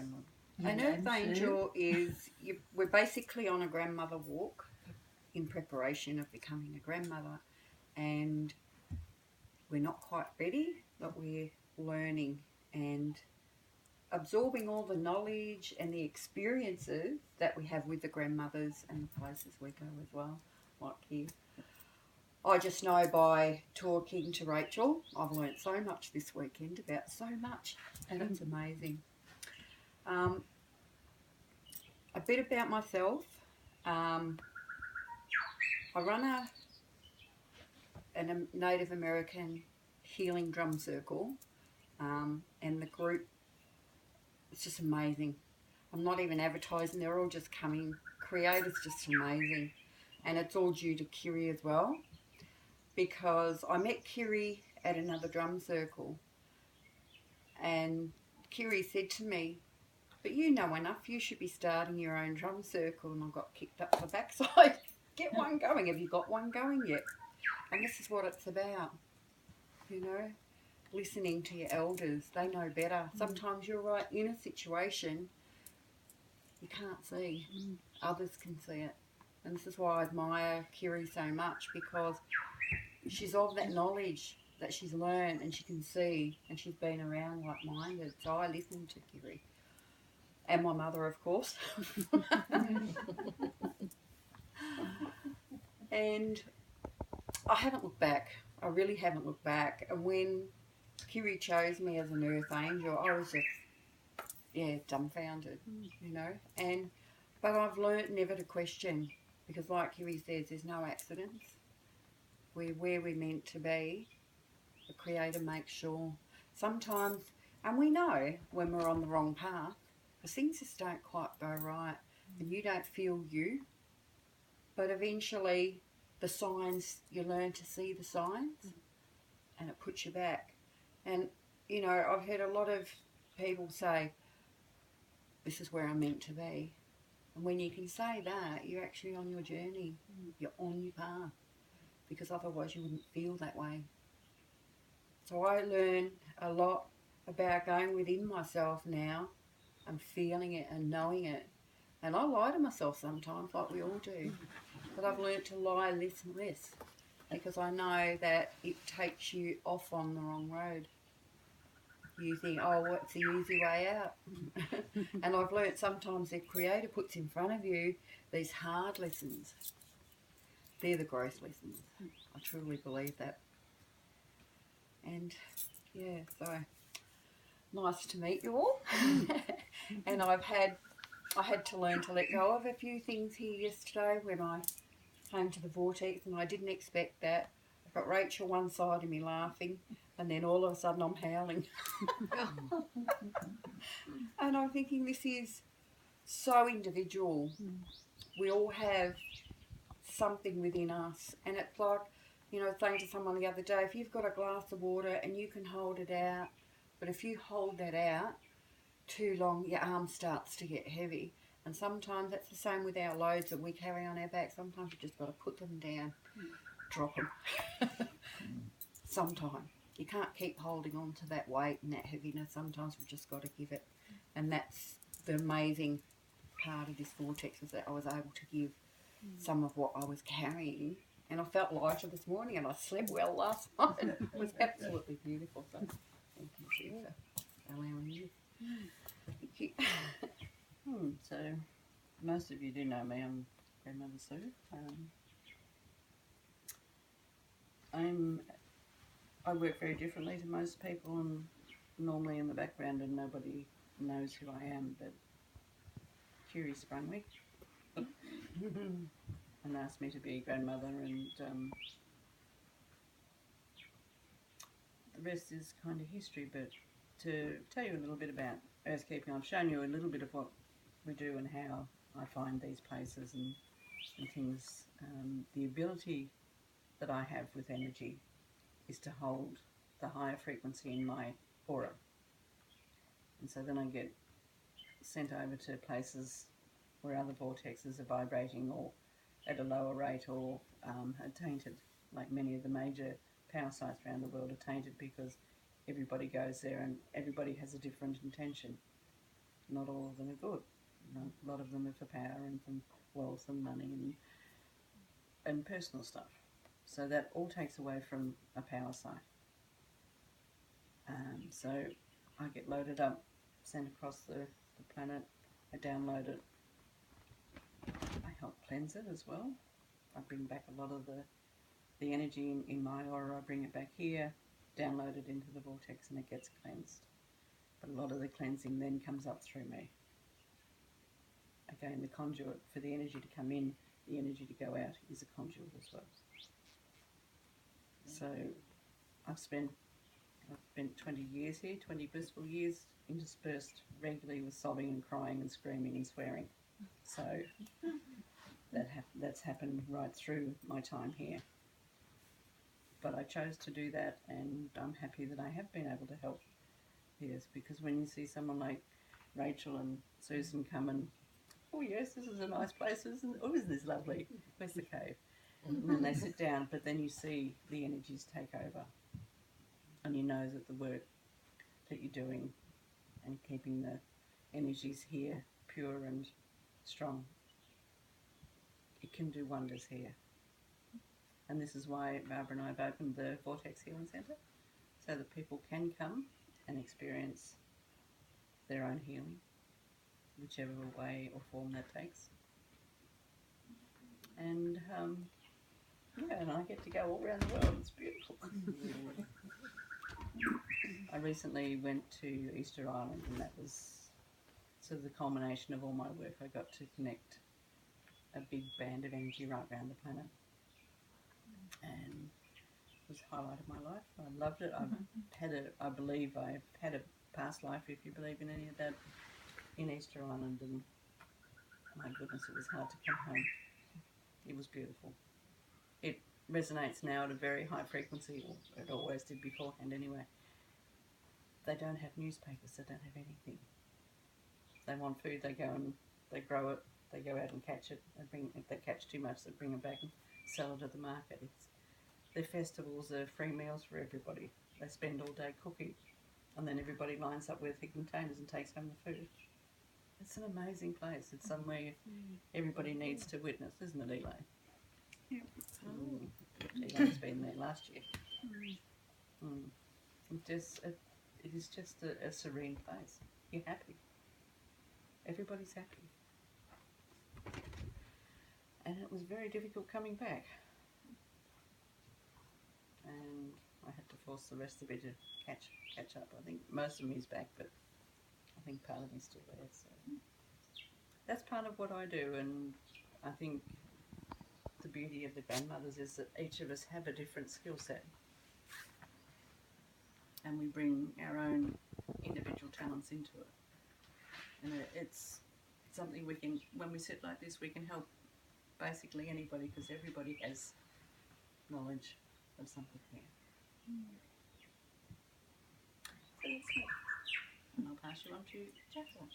grandmother? An Earth Angel is, we're basically on a grandmother walk in preparation of becoming a grandmother, and we're not quite ready, but we're learning and absorbing all the knowledge and the experiences that we have with the grandmothers and the places we go as well, like here. I just know by talking to Rachel, I've learnt so much this weekend about so much, and it's amazing. A bit about myself. I run a Native American healing drum circle, and the group, it's just amazing. I'm not even advertising, they're all just coming. Creator's just amazing. And it's all due to Kiri as well, because I met Kiri at another drum circle, and Kiri said to me, but you know enough, you should be starting your own drum circle. And I got kicked up the backside. Get one going. Have you got one going yet? And this is what it's about, you know, listening to your elders. They know better. Sometimes you're right in a situation you can't see. Others can see it. And this is why I admire Kiri so much, because she's of that knowledge that she's learned and she can see, and she's been around like-minded. So I listen to Kiri. And my mother, of course. And I haven't looked back. I really haven't looked back. And when Kiri chose me as an Earth Angel, I was just, dumbfounded, you know. But I've learnt never to question, because like Kiri says, there's no accidents. We're where we're meant to be. The Creator makes sure. Sometimes, and we know when we're on the wrong path, because things just don't quite go right, and you don't feel you. But eventually, the signs, you learn to see the signs, and it puts you back. And, you know, I've heard a lot of people say, this is where I'm meant to be. And when you can say that, you're actually on your journey. You're on your path. Because otherwise you wouldn't feel that way. So I learn a lot about going within myself now and feeling it and knowing it. And I lie to myself sometimes, like we all do. But I've learned to lie less and less, because I know that it takes you off on the wrong road. You think, oh, what's the easy way out? And I've learnt sometimes the Creator puts in front of you these hard lessons. They're the growth lessons. I truly believe that. And yeah, so nice to meet you all. And I had to learn to let go of a few things here yesterday when I came to the vortex, and I didn't expect that. I've got Rachel one side of me laughing, and then all of a sudden I'm howling. And I'm thinking, this is so individual. We all have something within us, and it's like, you know, saying to someone the other day, if you've got a glass of water and you can hold it out, but if you hold that out too long, your arm starts to get heavy. And sometimes that's the same with our loads that we carry on our back. Sometimes you just got to put them down, drop them. Sometimes you can't keep holding on to that weight and that heaviness. Sometimes we've just got to give it. And that's the amazing part of this vortex, was that I was able to give some of what I was carrying, and I felt lighter this morning, and I slept well last night. It was absolutely beautiful. So thank you for allowing me. Thank you. So most of you do know me. I'm Grandmother Sue. I work very differently to most people. I'm normally in the background and nobody knows who I am, but Kiri sprung me and asked me to be a grandmother, and the rest is kind of history. But to tell you a little bit about earthkeeping, I've shown you a little bit of what we do and how I find these places and things. The ability that I have with energy is to hold the higher frequency in my aura, and so then I get sent over to places where other vortexes are vibrating or at a lower rate, or are tainted. Like many of the major power sites around the world are tainted because everybody goes there and everybody has a different intention. not all of them are good. You know, a lot of them are for power and for wealth and money and personal stuff. So that all takes away from a power site. So I get loaded up, sent across the planet, I download it, I help cleanse it as well. I bring back a lot of the energy in my aura, I bring it back here, download it into the vortex, and it gets cleansed. But a lot of the cleansing then comes up through me. Again, the conduit for the energy to come in, the energy to go out is a conduit as well. So I've spent 20 years here, 20 blissful years, interspersed regularly with sobbing and crying and screaming and swearing. So that's happened right through my time here. But I chose to do that, and I'm happy that I have been able to help. Yes, because when you see someone like Rachel and Susan come and, oh yes, this is a nice place, isn't this lovely? Where's the cave? And then they sit down, but then you see the energies take over. And you know that the work that you're doing and keeping the energies here pure and strong, it can do wonders here. And this is why Barbara and I have opened the Vortex Healing Centre, so that people can come and experience their own healing, whichever way or form that takes. And yeah, and I get to go all around the world. It's beautiful. I recently went to Easter Island, and that was sort of the culmination of all my work. I got to connect a big band of energy right around the planet, and it was the highlight of my life. I loved it. I believe I've had a past life, if you believe in any of that, in Easter Island, and my goodness, it was hard to come home. It was beautiful. It resonates now at a very high frequency, or it always did beforehand anyway. They don't have newspapers, they don't have anything. They want food, they go and they grow it, they go out and catch it. If they catch too much, they bring it back and sell it at the market. Their festivals are free meals for everybody. They spend all day cooking, and then everybody lines up with their containers and takes home the food. It's an amazing place. It's somewhere everybody needs to witness, isn't it, Elaine? Yeah. Elaine's been there last year. It is just a serene place. You're happy. Everybody's happy. And it was very difficult coming back. And I had to force the rest of it to catch up. I think most of me is back, but I think part of me's still there. So that's part of what I do, and I think the beauty of the grandmothers is that each of us have a different skill set. And we bring our own individual talents into it. And it's something we can, when we sit like this, we can help basically anybody, because everybody has knowledge of something here. So that's it. And I'll pass you on to Jacqueline.